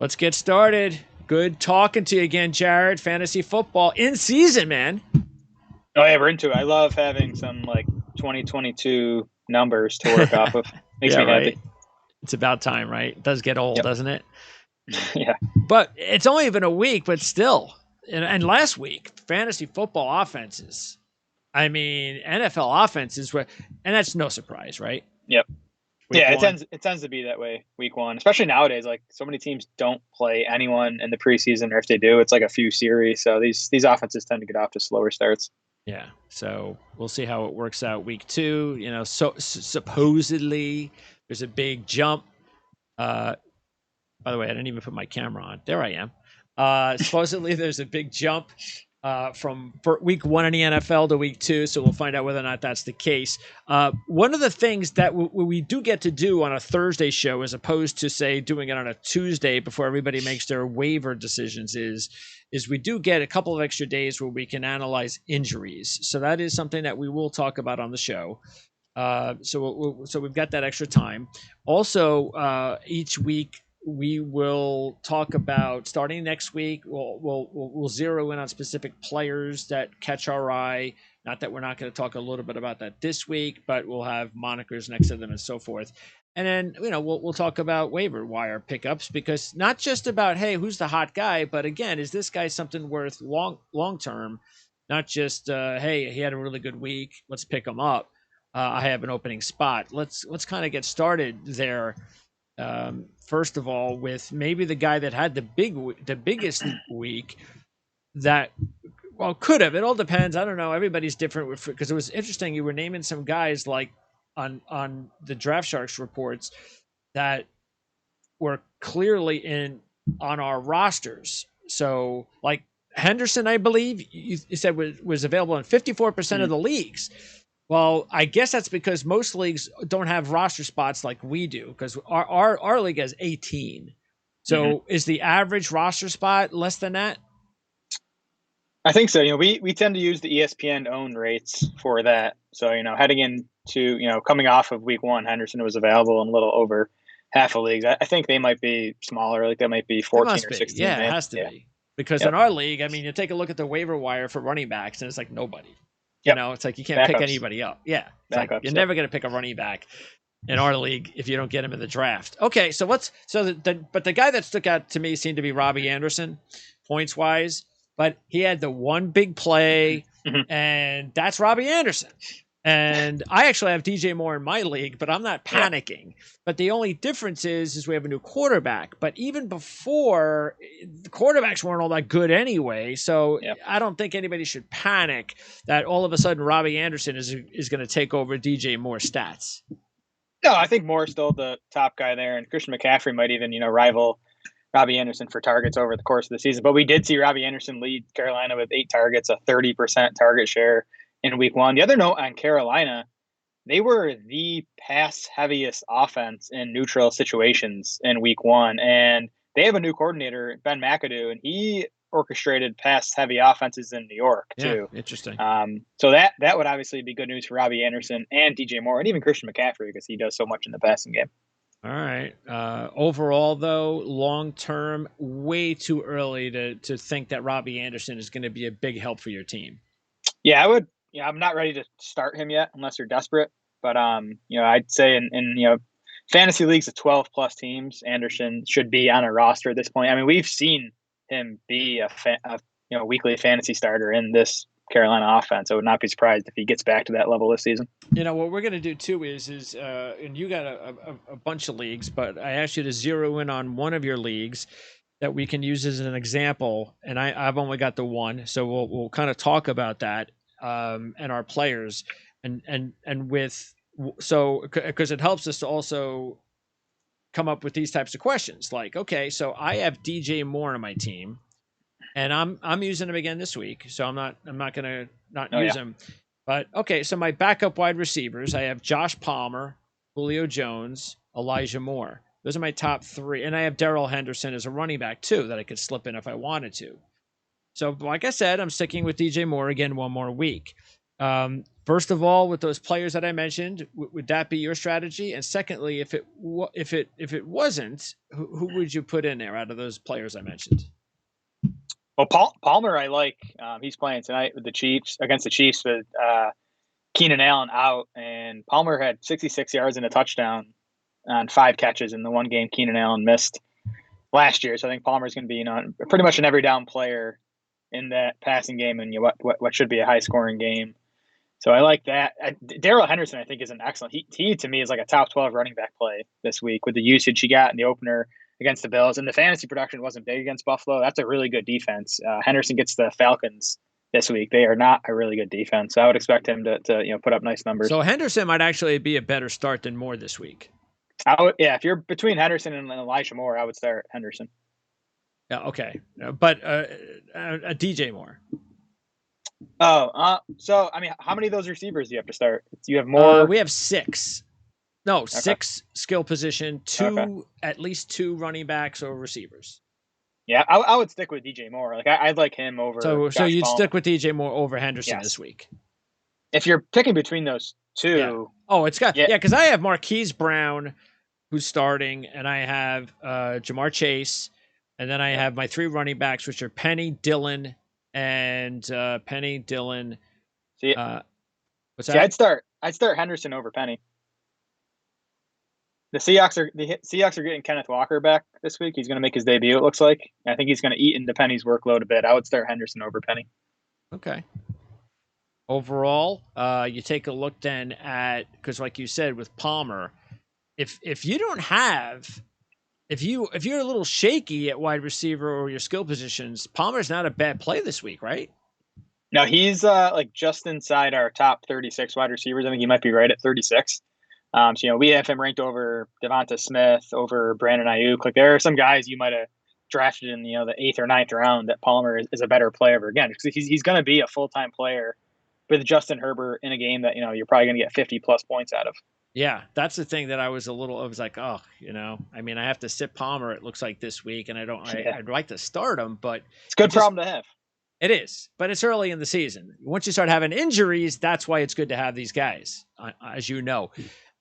Let's get started. Good talking to you again, Jared. Fantasy football in season, man. Oh yeah, we're into it. I love having some 2022 numbers to work off of. Makes me right. happy. It's about time, right? It does get old, Yep. doesn't it? Yeah. But it's only been a week, but still. And last week, fantasy football offenses. I mean, NFL offenses were, and that's no surprise, right? Yep. Week Yeah, one. it tends to be that way week one, especially nowadays. Like so many teams don't play anyone in the preseason, or if they do, it's like a few series. So these offenses tend to get off to slower starts. Yeah, so we'll see how it works out week two. You know, so supposedly there's a big jump. By the way, I didn't even put my camera on. There I am. Supposedly there's a big jump from week one in the NFL to week two, so we'll find out whether or not that's the case. One of the things that we do get to do on a Thursday show, as opposed to, say, doing it on a Tuesday before everybody makes their waiver decisions, is we do get a couple of extra days where we can analyze injuries. So that is something that we will talk about on the show. So we've got that extra time. Also, each week we will talk about, starting next week, we'll zero in on specific players that catch our eye. Not that we're not going to talk a little bit about that this week, but we'll have monikers next to them and so forth. And then, we'll talk about waiver wire pickups, because not just about, hey, who's the hot guy, but again, is this guy something worth long term? Not just, hey, he had a really good week, let's pick him up. I have an opening spot. Let's kind of get started there. First of all, with maybe the guy that had the biggest week that, well, could have. It all depends. I don't know. Everybody's different, because it was interesting. You were naming some guys like on the Draft Sharks reports that were clearly on our rosters. So, like Henderson, I believe you said was available in 54% of the leagues. Well, I guess that's because most leagues don't have roster spots like we do, because our league has 18. So is the average roster spot less than that? I think so. We tend to use the ESPN own rates for that. So, heading into, coming off of week one, Henderson was available in a little over half of leagues. I think they might be smaller. Like that might be 14 or 16. Yeah, it has to be. Because in our league, I mean, you take a look at the waiver wire for running backs, and it's like nobody. It's like you can't pick anybody up. Yeah. It's like you're never going to pick a running back in our league if you don't get him in the draft. Okay, so but the guy that stuck out to me seemed to be Robbie Anderson, points wise, but he had the one big play, and that's Robbie Anderson. And I actually have DJ Moore in my league, but I'm not panicking. Yeah. But the only difference is we have a new quarterback. But even before, the quarterbacks weren't all that good anyway. So I don't think anybody should panic that all of a sudden Robbie Anderson is going to take over DJ Moore's stats. No, I think Moore's still the top guy there, and Christian McCaffrey might even, rival Robbie Anderson for targets over the course of the season. But we did see Robbie Anderson lead Carolina with 8 targets, a 30% target share in week one. The other note on Carolina, they were the pass heaviest offense in neutral situations in week one. And they have a new coordinator, Ben McAdoo, and he orchestrated pass heavy offenses in New York too. Yeah, interesting. So that would obviously be good news for Robbie Anderson and DJ Moore and even Christian McCaffrey, because he does so much in the passing game. All right. Overall, though, long term, way too early to think that Robbie Anderson is going to be a big help for your team. Yeah, I would. Yeah, I'm not ready to start him yet unless you're desperate. But I'd say in fantasy leagues of 12 plus teams, Anderson should be on a roster at this point. I mean, we've seen him be a weekly fantasy starter in this Carolina offense. I would not be surprised if he gets back to that level this season. What we're going to do too is and you got a bunch of leagues, but I asked you to zero in on one of your leagues that we can use as an example, and I've only got the one, so we'll kind of talk about that and our players, and with, so because it helps us to also come up with these types of questions, like, okay, so I have DJ Moore on my team, and I'm using him again this week, so I'm not going to not use him. But okay, so my backup wide receivers, I have Josh Palmer, Julio Jones, Elijah Moore. Those are my top three. And I have Darrell Henderson as a running back too that I could slip in if I wanted to. So like I said, I'm sticking with DJ Moore again one more week. First of all, with those players that I mentioned, would that be your strategy? And secondly, if it wasn't, who would you put in there out of those players I mentioned? Well, Palmer, I like. He's playing tonight with the Chiefs against the Chiefs with Keenan Allen out, and Palmer had 66 yards and a touchdown on 5 catches in the one game Keenan Allen missed last year. So I think Palmer's going to be pretty much an every down player in that passing game and what should be a high scoring game. So I like that. Darrell Henderson, I think, is an excellent. He to me is like a top 12 running back play this week with the usage he got in the opener against the Bills, and the fantasy production wasn't big against Buffalo. That's a really good defense. Henderson gets the Falcons this week. They are not a really good defense. So I would expect him to put up nice numbers. So Henderson might actually be a better start than Moore this week. If you're between Henderson and Elijah Moore, I would start Henderson. Yeah, okay, but a DJ Moore. So I mean, how many of those receivers do you have to start? You have more. We have 6. No, okay. 6 skill position, 2 at least 2 running backs or receivers. Yeah, I would stick with DJ Moore. Like I'd like him over. So you'd stick with DJ Moore over Henderson this week. If you're picking between those two. Yeah. Oh, it's got because I have Marquise Brown, who's starting, and I have Jamar Chase, and then I have my 3 running backs, which are Penny, Dillon, and Penny, Dillon. What's that? I'd start Henderson over Penny. The Seahawks are getting Kenneth Walker back this week. He's going to make his debut, it looks like. I think he's going to eat into Penny's workload a bit. I would start Henderson over Penny. Okay. Overall, you take a look then at, because like you said with Palmer, if you don't have, if you're a little shaky at wide receiver or your skill positions, Palmer's not a bad play this week, right? No, he's like just inside our top 36 wide receivers. I think he might be right at 36. So, we have him ranked over Devonta Smith, over Brandon Ayuk. Like there are some guys you might have drafted in, the 8th or 9th round that Palmer is a better player over again, because he's going to be a full-time player with Justin Herbert in a game that, you're probably going to get 50 plus points out of. Yeah, that's the thing that I was like, I have to sit Palmer, it looks like this week, and I'd like to start him, but it's a good problem to have. It is, but it's early in the season. Once you start having injuries, that's why it's good to have these guys, as you know.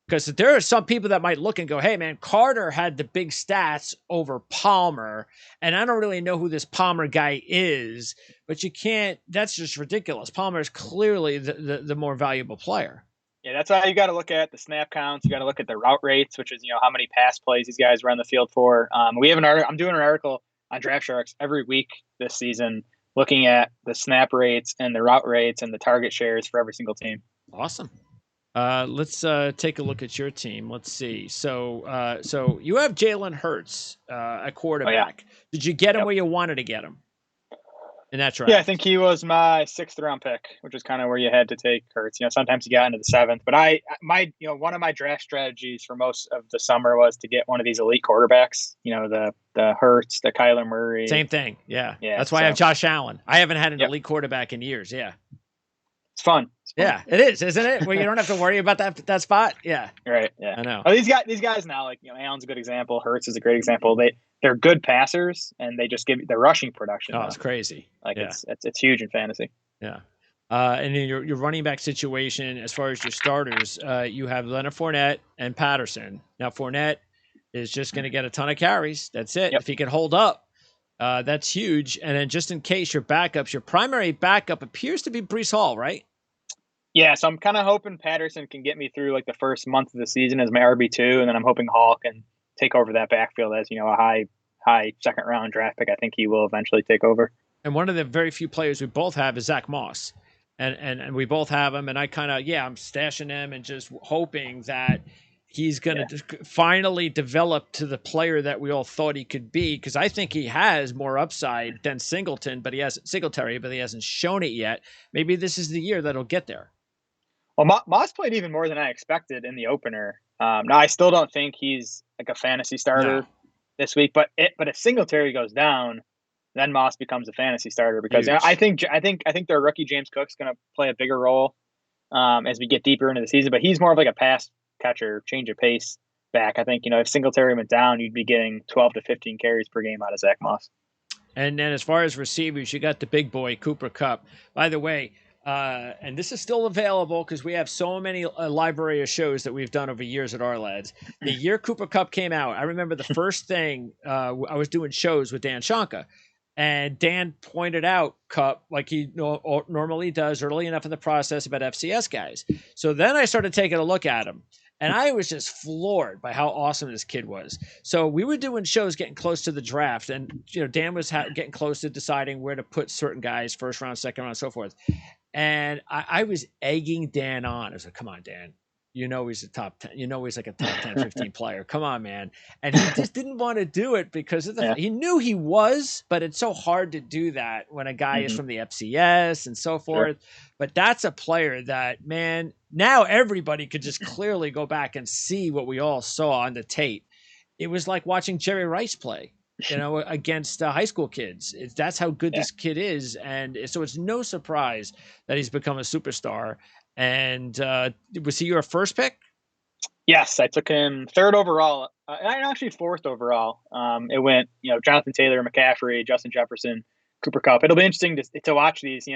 Because there are some people that might look and go, hey, man, Carter had the big stats over Palmer, and I don't really know who this Palmer guy is, but you can't – that's just ridiculous. Palmer is clearly the more valuable player. Yeah, that's why you got to look at the snap counts. You got to look at the route rates, which is, how many pass plays these guys run the field for. We have I'm doing an article on Draft Sharks every week this season looking at the snap rates and the route rates and the target shares for every single team. Awesome. Let's take a look at your team. Let's see. So you have Jalen Hurts at quarterback. Oh, yeah. Did you get him where you wanted to get him in that draft? Yeah, I think he was my 6th round pick, which is kind of where you had to take Hurts. Sometimes he got into the 7th, but one of my draft strategies for most of the summer was to get one of these elite quarterbacks. The Hurts, the Kyler Murray. Same thing. Yeah. That's why I have Josh Allen. I haven't had an elite quarterback in years. Yeah. It's fun. Yeah, it is, isn't it? Well, you don't have to worry about that spot. Yeah. Right. Yeah. I know. Oh, these guys now, like, Allen's a good example. Hurts is a great example. They're good passers, and they just give the rushing production. Oh, it's crazy. Like it's huge in fantasy. Yeah. And in your running back situation, as far as your starters, you have Leonard Fournette and Patterson. Now, Fournette is just going to get a ton of carries. That's it. Yep. If he can hold up, that's huge. And then just in case your backups, your primary backup appears to be Breece Hall, right? Yeah, so I'm kind of hoping Patterson can get me through like the first month of the season as my RB2, and then I'm hoping Hall can take over that backfield as, a high 2nd round draft pick. I think he will eventually take over. And one of the very few players we both have is Zach Moss. And we both have him, and I kind of, I'm stashing him and just hoping that he's going to finally develop to the player that we all thought he could be, because I think he has more upside than Singletary, but he hasn't shown it yet. Maybe this is the year that he'll get there. Well, Moss played even more than I expected in the opener. Now, I still don't think he's like a fantasy starter this week, but if Singletary goes down, then Moss becomes a fantasy starter, because I think their rookie James Cook's going to play a bigger role as we get deeper into the season. But he's more of like a pass catcher, change of pace back. I think if Singletary went down, you'd be getting 12 to 15 carries per game out of Zach Moss. And then as far as receivers, you got the big boy Cooper Kupp. By the way, and this is still available because we have so many library of shows that we've done over years at Ourlads. The year Cooper Cup came out, I remember the first thing I was doing shows with Dan Shanka, and Dan pointed out Cup like he normally does early enough in the process about FCS guys. So then I started taking a look at him. And I was just floored by how awesome this kid was. So we were doing shows getting close to the draft, and Dan was getting close to deciding where to put certain guys, first round, second round, so forth. And I was egging Dan on. I was like, come on, Dan. He's a top 10. He's like a top 10, 15 player. Come on, man. And he just didn't want to do it because of he knew he was, but it's so hard to do that when a guy is from the FCS and so forth. Sure. But that's a player that, man, now everybody could just clearly go back and see what we all saw on the tape. It was like watching Jerry Rice play. Against high school kids. That's how good this kid is. And so it's no surprise that he's become a superstar. And was he your first pick? Yes, I took him third overall. And actually fourth overall. It went, Jonathan Taylor, McCaffrey, Justin Jefferson, Cooper Kupp. It'll be interesting to watch these,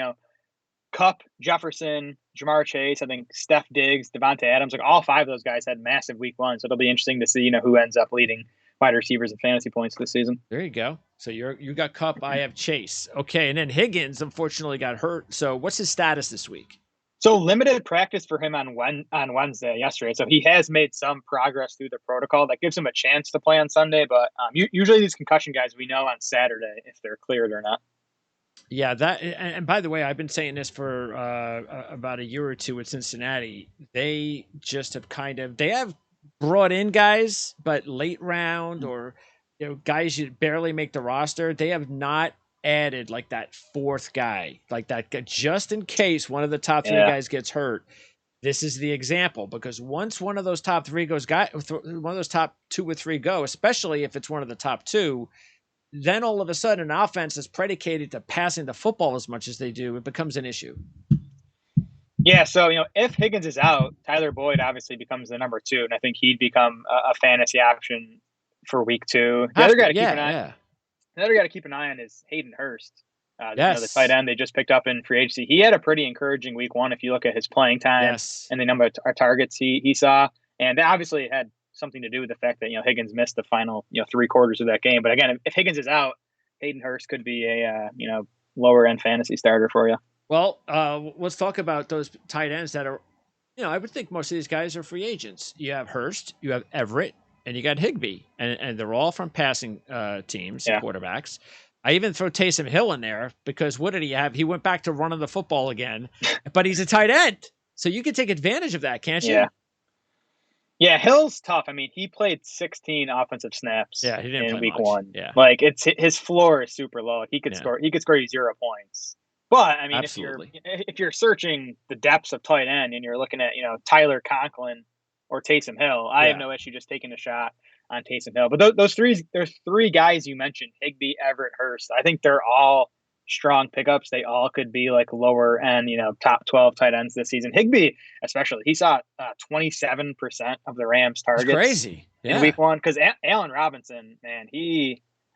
Kupp, Jefferson, Jamar Chase, I think Steph Diggs, Devontae Adams, like all five of those guys had massive week one. So it'll be interesting to see, who ends up leading wide receivers and fantasy points this season. There you go. So you got Kupp, I have Chase. Okay, and then Higgins unfortunately got hurt. So what's his status this week? So limited practice for him on Wednesday, yesterday. So he has made some progress through the protocol that gives him a chance to play on Sunday. But usually these concussion guys, we know on Saturday if they're cleared or not. Yeah, and by the way, I've been saying this for about a year or two with Cincinnati. They just have they have brought in guys, but late round or guys you barely make the roster. They have not added like that fourth guy, like that just in case one of the top three guys gets hurt. This is the example, because once one of those top three one of those top 2 or 3 go, especially if it's one of the top 2, then all of a sudden an offense is predicated to passing the football as much as they do. It becomes an issue. Yeah, so, if Higgins is out, Tyler Boyd obviously becomes the number 2, and I think he'd become a fantasy option for week 2. The other guy to keep an eye on is Hayden Hurst, the tight end they just picked up in free agency. He had a pretty encouraging week 1 if you look at his playing time and the number of targets he saw. And obviously it had something to do with the fact that, Higgins missed the final, 3 quarters of that game. But again, if Higgins is out, Hayden Hurst could be a, lower end fantasy starter for you. Well, let's talk about those tight ends that are, I would think most of these guys are free agents. You have Hurst, you have Everett, and you got Higbee, and they're all from passing teams, quarterbacks. I even throw Taysom Hill in there because what did he have? He went back to running the football again, but he's a tight end. So you can take advantage of that, can't you? Yeah, Hill's tough. I mean, he played 16 offensive snaps he didn't in play week much. 1. Yeah. Like his floor is super low. He could score you 0 points. But I mean, if you're searching the depths of tight end and you're looking at, Tyler Conklin or Taysom Hill, I have no issue just taking a shot on Taysom Hill. But there's 3 guys you mentioned, Higbee, Everett, Hurst. I think they're all strong pickups. They all could be like lower end, top 12 tight ends this season. Higbee, especially, he saw 27% of the Rams targets. That's crazy. In week 1. Because Allen Robinson, man,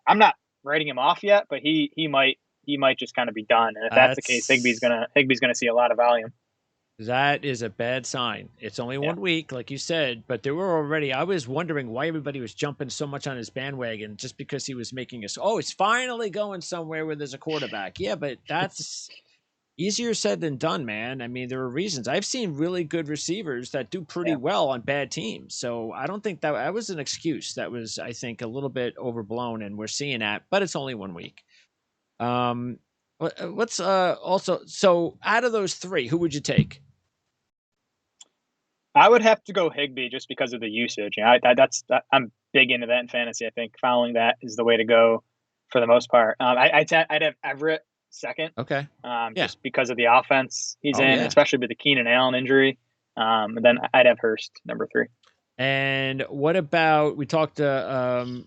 I'm not writing him off yet, but he might just kind of be done. And if that's the case, Higbee's gonna see a lot of volume. That is a bad sign. It's only 1 week, like you said, but there were already. I was wondering why everybody was jumping so much on his bandwagon just because he was making us. Oh, it's finally going somewhere where there's a quarterback. Yeah, but that's easier said than done, man. I mean, there are reasons. I've seen really good receivers that do pretty well on bad teams. So I don't think that was an excuse. That was, I think, a little bit overblown, and we're seeing that. But it's only 1 week. What's also, so out of those 3, who would you take? I would have to go Higbee just because of the usage. I'm big into that in fantasy. I think following that is the way to go for the most part. I'd have Everett second. Okay. Just because of the offense he's in, especially with the Keenan Allen injury. And then I'd have Hurst number 3. And what about, we talked how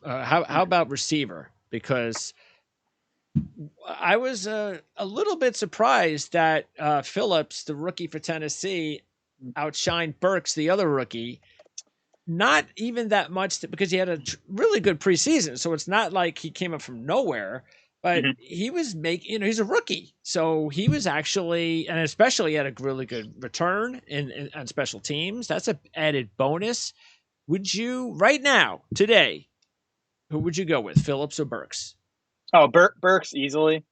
about receiver? Because I was a little bit surprised that Phillips, the rookie for Tennessee, outshined Burks, the other rookie. Not even that much because he had a really good preseason. So it's not like he came up from nowhere. but Mhm. he was making, he's a rookie. So he was actually, and especially had a really good return on special teams. That's an added bonus. Would you, right now, today, who would you go with, Phillips or Burks? Oh, Burks easily.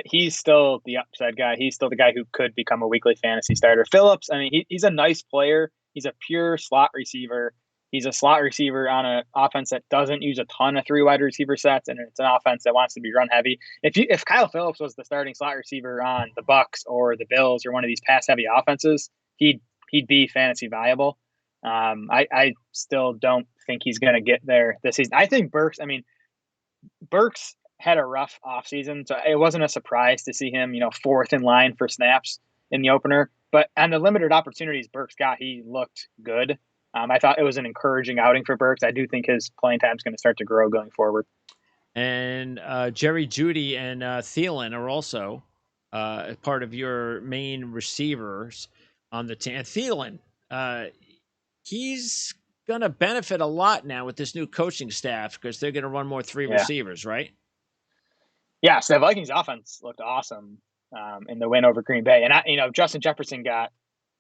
He's still the upside guy. He's still the guy who could become a weekly fantasy starter. Phillips, I mean, he's a nice player. He's a pure slot receiver. He's a slot receiver on an offense that doesn't use a ton of 3 wide receiver sets, and it's an offense that wants to be run heavy. If Kyle Phillips was the starting slot receiver on the Bucks or the Bills or one of these pass heavy offenses, he'd be fantasy viable. I still don't think he's going to get there this season. I think Burks had a rough offseason, so it wasn't a surprise to see him, fourth in line for snaps in the opener. But on the limited opportunities Burks got, he looked good. I thought it was an encouraging outing for Burks. I do think his playing time is going to start to grow going forward. And Jerry Jeudy and Thielen are also part of your main receivers on the team. And Thielen, he's going to benefit a lot now with this new coaching staff because they're going to run more 3 receivers, right? Yeah, so the Vikings offense looked awesome in the win over Green Bay. And, Justin Jefferson got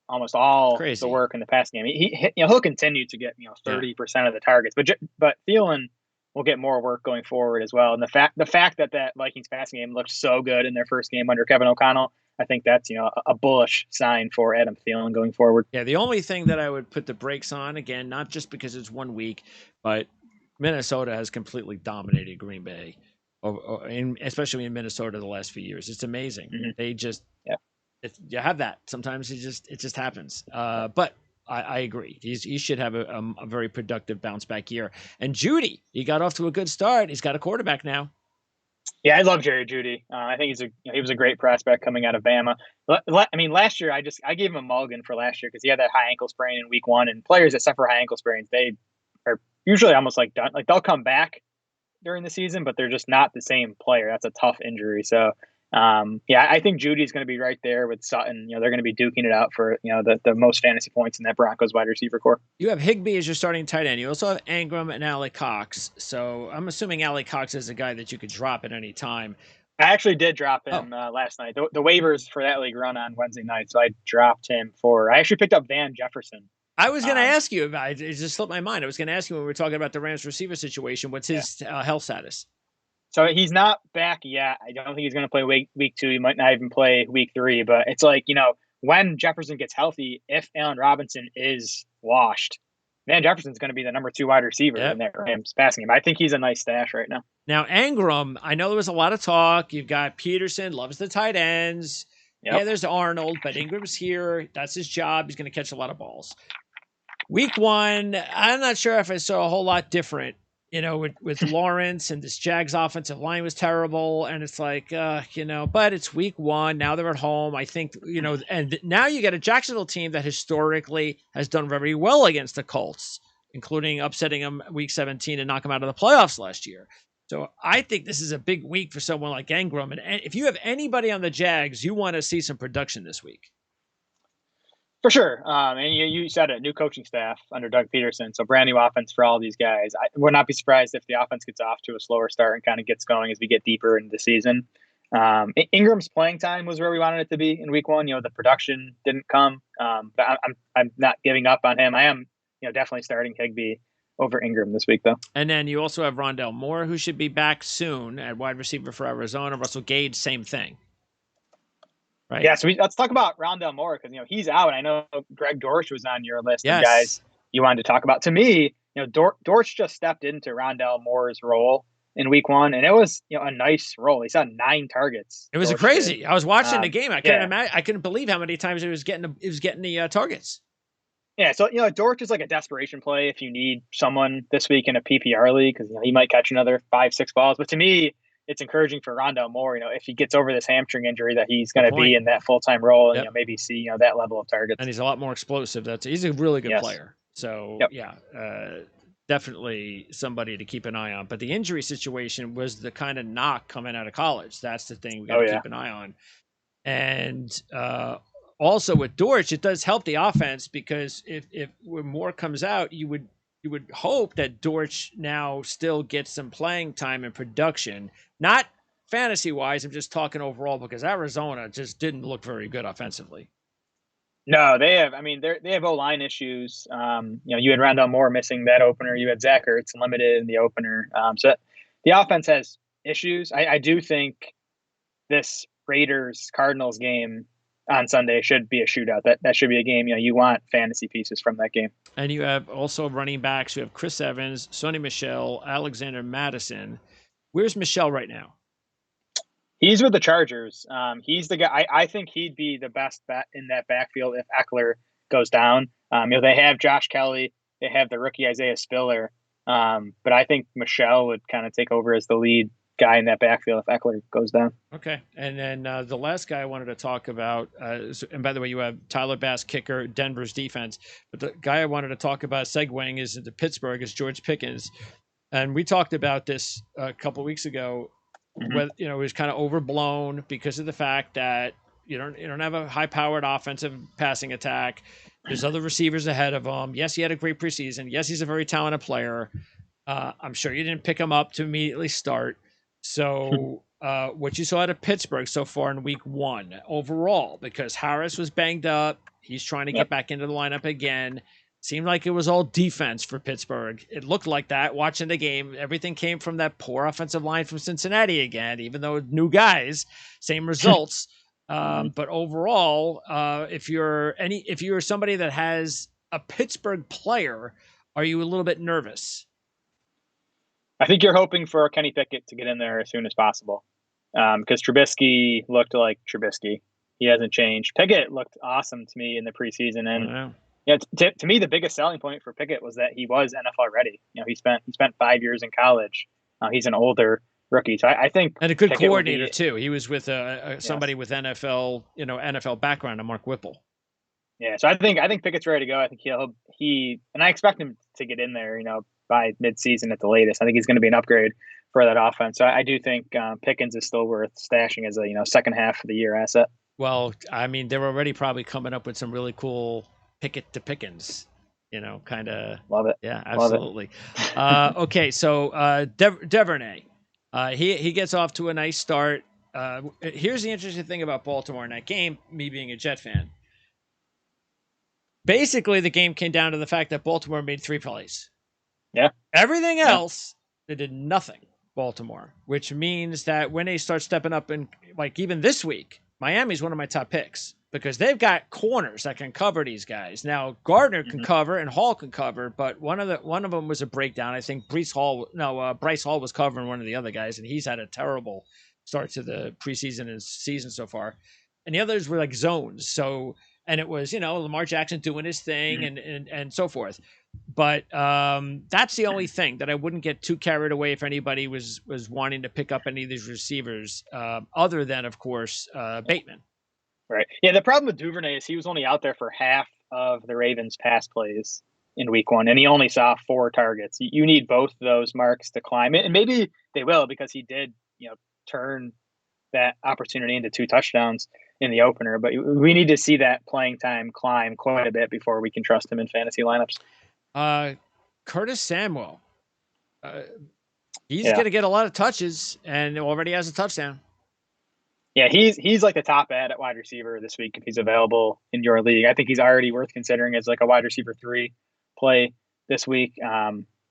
almost all the work in the passing game. He'll continue to get 30% of the targets, but Thielen will get more work going forward as well. And the fact that Vikings passing game looked so good in their first game under Kevin O'Connell, I think that's a bullish sign for Adam Thielen going forward. Yeah, the only thing that I would put the brakes on, again, not just because it's 1 week, but Minnesota has completely dominated Green Bay, especially in Minnesota the last few years. It's amazing. Mm-hmm. They just you have that. Sometimes it just happens. But I agree. He should have a very productive bounce back year. And Jeudy, he got off to a good start. He's got a quarterback now. Yeah, I love Jerry Jeudy. I think he was a great prospect coming out of Bama. I mean, last year I gave him a mulligan for last year because he had that high ankle sprain in week 1. And players that suffer high ankle sprains, they are usually almost like done. Like they'll come back during the season, but they're just not the same player. That's a tough injury. So, I think Judy's going to be right there with Sutton. They're going to be duking it out for the most fantasy points in that Broncos wide receiver core. You have Higbee as your starting tight end. You also have Ingram and Alec Cox. So I'm assuming Alec Cox is a guy that you could drop at any time. I actually did drop him last night. The waivers for that league run on Wednesday night, so I dropped him I actually picked up Van Jefferson. I was going to ask you about it. It just slipped my mind. I was going to ask you when we were talking about the Rams receiver situation. What's his health status? So he's not back yet. I don't think he's going to play week 2. He might not even play week 3. But it's like, when Jefferson gets healthy, if Allen Robinson is washed, Van Jefferson's going to be the number 2 wide receiver in that Rams passing game. I think he's a nice stash right now. Now, Ingram, I know there was a lot of talk. You've got Peterson, loves the tight ends. Yep. Yeah, there's Arnold, but Ingram's here. That's his job. He's going to catch a lot of balls. Week 1, I'm not sure if I saw a whole lot different, with Lawrence, and this Jags offensive line was terrible. And it's like, but it's week 1. Now they're at home. I think, and now you get a Jacksonville team that historically has done very well against the Colts, including upsetting them week 17 and knock them out of the playoffs last year. So I think this is a big week for someone like Ingram. And if you have anybody on the Jags, you want to see some production this week. For sure. And you said it, new coaching staff under Doug Peterson. So brand new offense for all these guys. I would not be surprised if the offense gets off to a slower start and kind of gets going as we get deeper into the season. Ingram's playing time was where we wanted it to be in week 1. The production didn't come. But I'm not giving up on him. I am, definitely starting Higbee over Ingram this week, though. And then you also have Rondell Moore, who should be back soon at wide receiver for Arizona. Russell Gage, same thing. Right. Yeah, so let's talk about Rondell Moore because he's out. I know Greg Dortch was on your list of guys you wanted to talk about. To me, Dortch just stepped into Rondell Moore's role in week 1, and it was a nice role. He saw 9 targets. It was crazy. I was watching the game. I couldn't imagine. I couldn't believe how many times he was getting the targets. Yeah, so Dortch is like a desperation play if you need someone this week in a PPR league because he might catch another 5-6 balls. But to me, it's encouraging for Rondell Moore, if he gets over this hamstring injury, that he's going to be in that full-time role and maybe see that level of targets. And he's a lot more explosive. He's a really good player. So definitely somebody to keep an eye on. But the injury situation was the kind of knock coming out of college. That's the thing we got to keep an eye on. And also with Dortch, it does help the offense because if when Moore comes out, you would you would hope that Dortch now still gets some playing time and production, not fantasy wise. I'm just talking overall because Arizona just didn't look very good offensively. No, they have. I mean, they have O-line issues. You had Rondell Moore missing that opener. You had Zach Ertz limited in the opener. So the offense has issues. I do think this Raiders Cardinals game on Sunday should be a shootout. That should be a game. You want fantasy pieces from that game. And you have also running backs. You have Chris Evans, Sonny Michel, Alexander Madison. Where's Michel right now? He's with the Chargers. He's the guy. I think he'd be the best bet in that backfield if Eckler goes down. They have Josh Kelly. They have the rookie Isaiah Spiller. But I think Michel would kind of take over as the lead guy in that backfield if Eckler goes down. Okay. And then the last guy I wanted to talk about, and by the way, you have Tyler Bass, kicker, Denver's defense. But the guy I wanted to talk about segueing is into Pittsburgh is George Pickens. And we talked about this a couple of weeks ago. Where, it was kind of overblown because of the fact that you don't have a high-powered offensive passing attack. There's other receivers ahead of him. Yes, he had a great preseason. Yes, he's a very talented player. I'm sure you didn't pick him up to immediately start. So what you saw out of Pittsburgh so far in week 1 overall, because Harris was banged up. He's trying to get back into the lineup again. Seemed like it was all defense for Pittsburgh. It looked like that watching the game. Everything came from that poor offensive line from Cincinnati again, even though new guys, same results. But overall, if you're somebody that has a Pittsburgh player, are you a little bit nervous? I think you're hoping for Kenny Pickett to get in there as soon as possible because Trubisky looked like Trubisky. He hasn't changed. Pickett looked awesome to me in the preseason, and to me, the biggest selling point for Pickett was that he was NFL ready. He spent 5 years in college. He's an older rookie, so I think and a good Pickett coordinator too. He was with somebody with NFL background, Mark Whipple. Yeah, so I think Pickett's ready to go. I think and I expect him to get in there, by mid-season at the latest. I think he's going to be an upgrade for that offense. So I do think Pickens is still worth stashing as a second half of the year asset. Well, I mean, they're already probably coming up with some really cool Pickett to Pickens, kind of. Love it. Yeah, absolutely. Okay, so Duvernay, he gets off to a nice start. Here's the interesting thing about Baltimore in that game, me being a Jet fan. Basically, the game came down to the fact that Baltimore made 3 plays. Yeah. Everything else, they did nothing, Baltimore, which means that when they start stepping up, and like even this week, Miami's one of my top picks because they've got corners that can cover these guys. Now Gardner can cover and Hall can cover, but one of them was a breakdown. I think Bryce Hall was covering one of the other guys, and he's had a terrible start to the preseason and season so far. And the others were like zones. So, and it was Lamar Jackson doing his thing and so forth. But that's the only thing that I wouldn't get too carried away if anybody was wanting to pick up any of these receivers, other than, of course, Bateman. Right. Yeah, the problem with Duvernay is he was only out there for half of the Ravens' pass plays in week 1, and he only saw 4 targets. You need both of those marks to climb it, and maybe they will because he did, turn that opportunity into 2 touchdowns in the opener. But we need to see that playing time climb quite a bit before we can trust him in fantasy lineups. Curtis Samuel, he's going to get a lot of touches and already has a touchdown. Yeah, he's like the top ad at wide receiver this week if he's available in your league. I think he's already worth considering as like a wide receiver 3 play this week.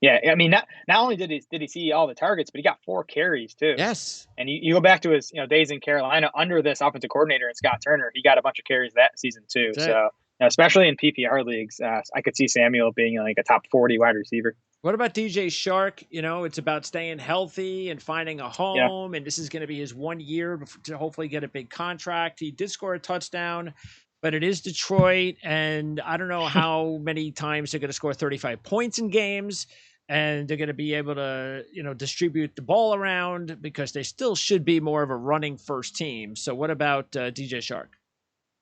Yeah, I mean, not only did he see all the targets, but he got 4 carries too. Yes. And you go back to his days in Carolina under this offensive coordinator and Scott Turner, he got a bunch of carries that season too. That's so especially in PPR leagues, I could see Samuel being like a top 40 wide receiver. What about DJ Shark? It's about staying healthy and finding a home, and this is going to be his 1 year to hopefully get a big contract. He did score a touchdown, but it is Detroit, and I don't know how many times they're going to score 35 points in games, and they're going to be able to, distribute the ball around because they still should be more of a running first team. So what about DJ Shark?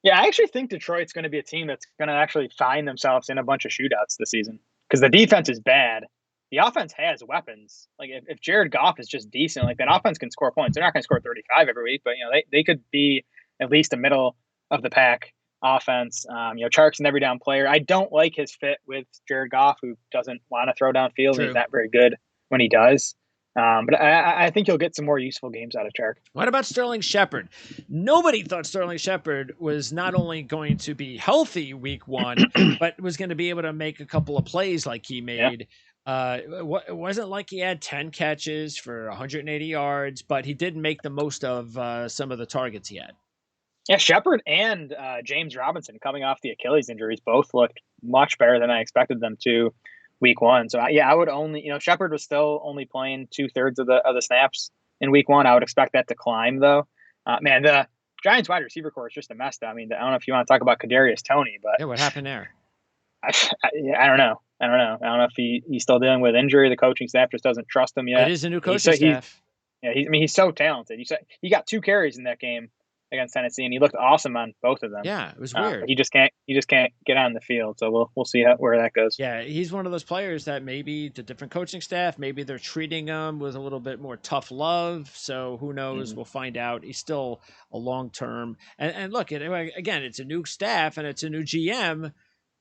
Yeah, I actually think Detroit's going to be a team that's going to actually find themselves in a bunch of shootouts this season because the defense is bad. The offense has weapons. Like if Jared Goff is just decent, like that offense can score points. They're not going to score 35 every week, but they could be at least a middle of the pack offense. Chark's an every down player. I don't like his fit with Jared Goff, who doesn't want to throw downfield. And he's not very good when he does. But I think you'll get some more useful games out of Chark. What about Sterling Shepard? Nobody thought Sterling Shepard was not only going to be healthy week 1, but was going to be able to make a couple of plays like he made. It wasn't like he had 10 catches for 180 yards, but he did make the most of some of the targets he had. Yeah, Shepard and James Robinson, coming off the Achilles injuries, both looked much better than I expected them to week 1. So I would only, Shepard was still only playing 2/3 of the snaps in week 1. I would expect that to climb though. The Giants wide receiver core is just a mess. I mean, I don't know if you want to talk about Kadarius Toney, but what happened there? I don't know. I don't know if he's still dealing with injury. The coaching staff just doesn't trust him yet. It is a new coaching staff. He's so talented. He got 2 carries in that game against Tennessee, and he looked awesome on both of them. Yeah, it was weird. He just can't get on the field. So we'll see where that goes. Yeah, he's one of those players that maybe the different coaching staff, maybe they're treating him with a little bit more tough love. So who knows? We'll find out. He's still a long term. And look, again, it's a new staff and it's a new GM.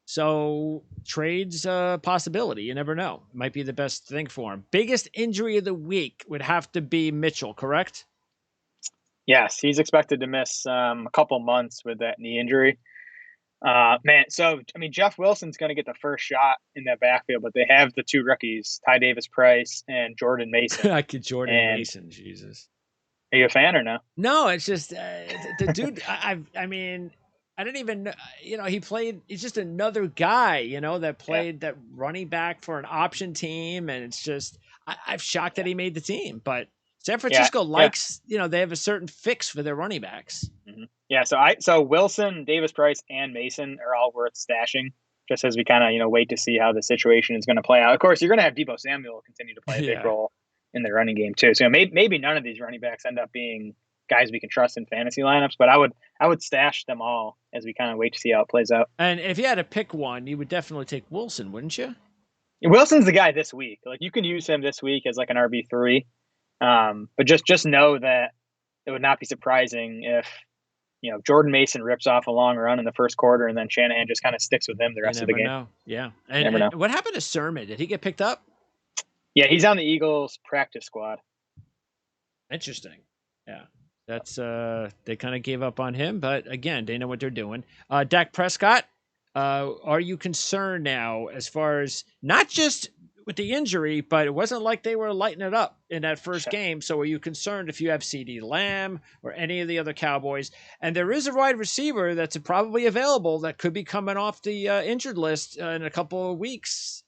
So trade's a possibility. You never know. It might be the best thing for him. Biggest injury of the week would have to be Mitchell, correct? Yes, he's expected to miss a couple months with that knee injury. Jeff Wilson's going to get the first shot in that backfield, but they have the 2 rookies, Ty Davis-Price and Jordan Mason. Mason, Jesus. Are you a fan or no? No, it's just the dude. I didn't even know, he played, he's just another guy, that played that running back for an option team. And it's just, I'm shocked that he made the team, but San Francisco likes, they have a certain fix for their running backs. Mm-hmm. Yeah. So Wilson, Davis-Price, and Mason are all worth stashing just as we kind of, wait to see how the situation is going to play out. Of course, you're going to have Deebo Samuel continue to play a big role in the running game too. So maybe none of these running backs end up being guys we can trust in fantasy lineups, but I would stash them all as we kind of wait to see how it plays out. And if you had to pick one, you would definitely take Wilson, wouldn't you? Wilson's the guy this week. Like you can use him this week as like an RB3. But just know that it would not be surprising if, Jordan Mason rips off a long run in the first quarter and then Shanahan just kind of sticks with him the rest of the game. Know. Yeah. And what happened to Sermon? Did he get picked up? Yeah, he's on the Eagles practice squad. Interesting. Yeah. That's they kind of gave up on him, but again, they know what they're doing. Dak Prescott, are you concerned now as far as not just with the injury, but it wasn't like they were lighting it up in that first game. So are you concerned if you have CeeDee Lamb or any of the other Cowboys? And there is a wide receiver that's probably available that could be coming off the injured list in a couple of weeks,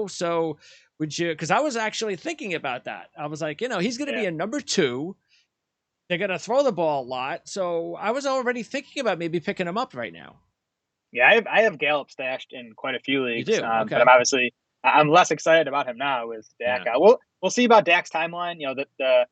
so would you, because I was actually thinking about that. I was like, he's going to be a number 2. They're going to throw the ball a lot. So I was already thinking about maybe picking him up right now. Yeah, I have Gallup stashed in quite a few leagues. You do? Okay. But I'm less excited about him now with Dak. Yeah. We'll see about Dak's timeline. The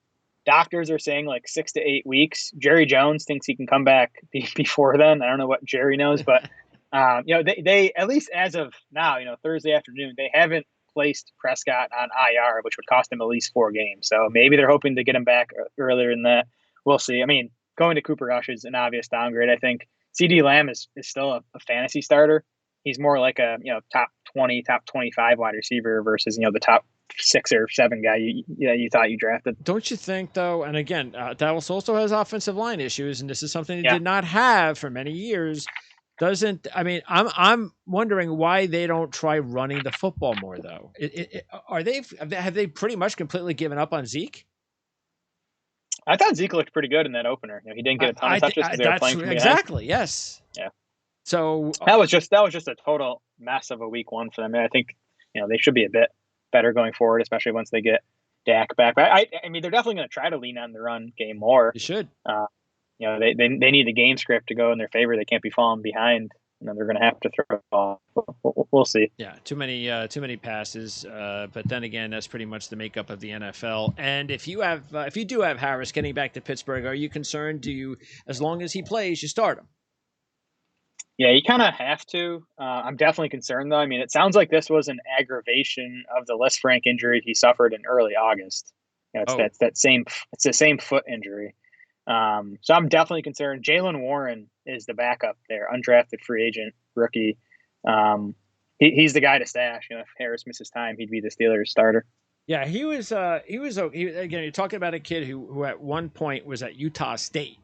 doctors are saying like 6 to 8 weeks. Jerry Jones thinks he can come back before then. I don't know what Jerry knows, but they at least as of now, Thursday afternoon, they haven't placed Prescott on IR, which would cost him at least 4 games. So maybe they're hoping to get him back earlier than that. We'll see. I mean, going to Cooper Rush is an obvious downgrade. I think CeeDee Lamb is still a fantasy starter. He's more like a top 20, top 25 wide receiver versus the top 6 or 7 guy you thought you drafted. Don't you think though? And again, Dallas also has offensive line issues, and this is something they did not have for many years. I'm wondering why they don't try running the football more though. Have they pretty much completely given up on Zeke? I thought Zeke looked pretty good in that opener. He didn't get a ton of touches because they were playing from behind. Exactly. Yes. Yeah. So that was just a total mess of a week 1 for them. I think they should be a bit better going forward, especially once they get Dak back. But I mean, they're definitely going to try to lean on the run game more. They should. They need the game script to go in their favor. They can't be falling behind. They're going to have to throw the ball. We'll see. Yeah, too many passes. But then again, that's pretty much the makeup of the NFL. And if you do have Harris getting back to Pittsburgh, are you concerned? Do you, as long as he plays, you start him? Yeah, you kind of have to. I'm definitely concerned, though. I mean, it sounds like this was an aggravation of the Lisfranc injury he suffered in early August. It's the same foot injury. So I'm definitely concerned. Jalen Warren is the backup there, undrafted free agent rookie. He's the guy to stash. If Harris misses time, he'd be the Steelers starter. Yeah, again, you're talking about a kid who at one point was at Utah State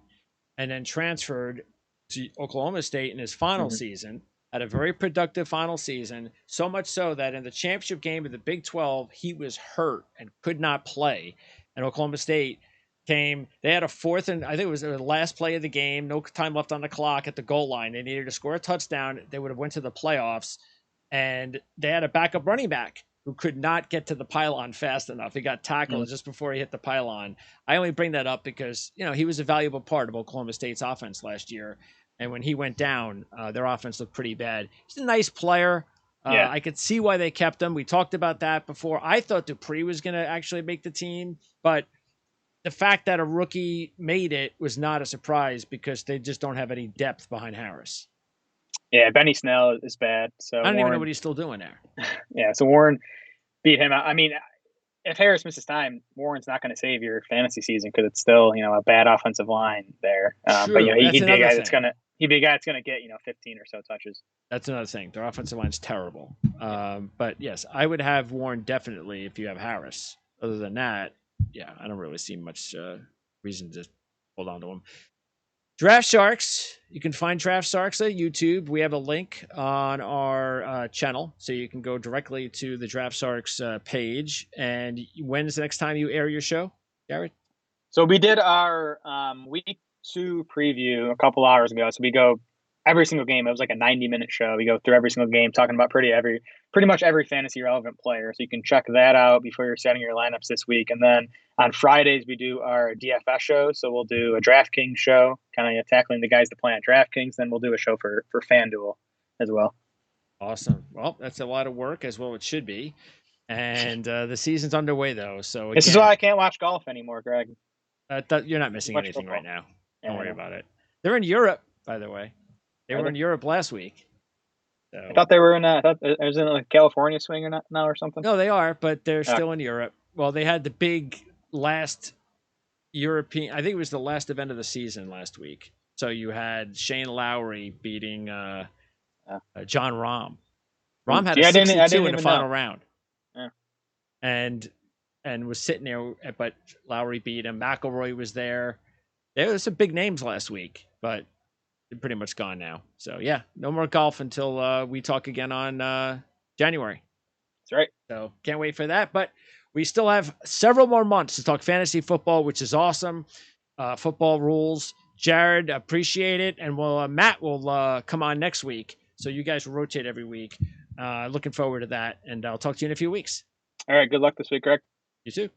and then transferred to Oklahoma State in his final season, had a very productive final season, so much so that in the championship game of the Big 12, he was hurt and could not play. And Oklahoma State they had a fourth and I think it was the last play of the game, no time left on the clock at the goal line. They needed to score a touchdown. They would have went to the playoffs, and they had a backup running back who could not get to the pylon fast enough. He got tackled just before he hit the pylon. I only bring that up because, he was a valuable part of Oklahoma State's offense last year. And when he went down, their offense looked pretty bad. He's a nice player. I could see why they kept him. We talked about that before. I thought Dupree was going to actually make the team, but the fact that a rookie made it was not a surprise because they just don't have any depth behind Harris. Yeah, Benny Snell is bad. So I don't even know what he's still doing there. Yeah, so Warren beat him out. I mean, if Harris misses time, Warren's not going to save your fantasy season because it's still a bad offensive line there. But he'd be a guy that's going to get 15 or so touches. That's another thing. Their offensive line's terrible. But yes, I would have Warren definitely if you have Harris. Other than that, I don't really see much reason to hold on to him. Draft Sharks. You can find Draft Sharks at YouTube. We have a link on our channel, so you can go directly to the Draft Sharks page. And when's the next time you air your show, Jared? So we did our week 2 preview a couple hours ago. So we go every single game. It was like a 90-minute show. We go through every single game, talking about pretty much every fantasy relevant player. So you can check that out before you're setting your lineups this week. And then on Fridays, we do our DFS show. So we'll do a DraftKings show, kind of tackling the guys that play on DraftKings. Then we'll do a show for FanDuel as well. Awesome. Well, that's a lot of work, as well it should be. And the season's underway, though. So again, this is why I can't watch golf anymore, Greg. You're not missing anything right now. Don't worry about it. They're in Europe, by the way. They were in Europe last week. So. I thought they were in. I thought it was in a California swing or not now or something. No, they are, but they're still in Europe. Well, they had the big last European. I think it was the last event of the season last week. So you had Shane Lowry beating John Rahm. Rahm had a 62 in the final round. Yeah. And was sitting there, but Lowry beat him. McIlroy was there. There was some big names last week, but they're pretty much gone now. So, no more golf until we talk again on January. That's right. So, can't wait for that. But we still have several more months to talk fantasy football, which is awesome. Football rules. Jared, appreciate it. And Matt will come on next week. So, you guys will rotate every week. Looking forward to that. And I'll talk to you in a few weeks. All right. Good luck this week, Greg. You too.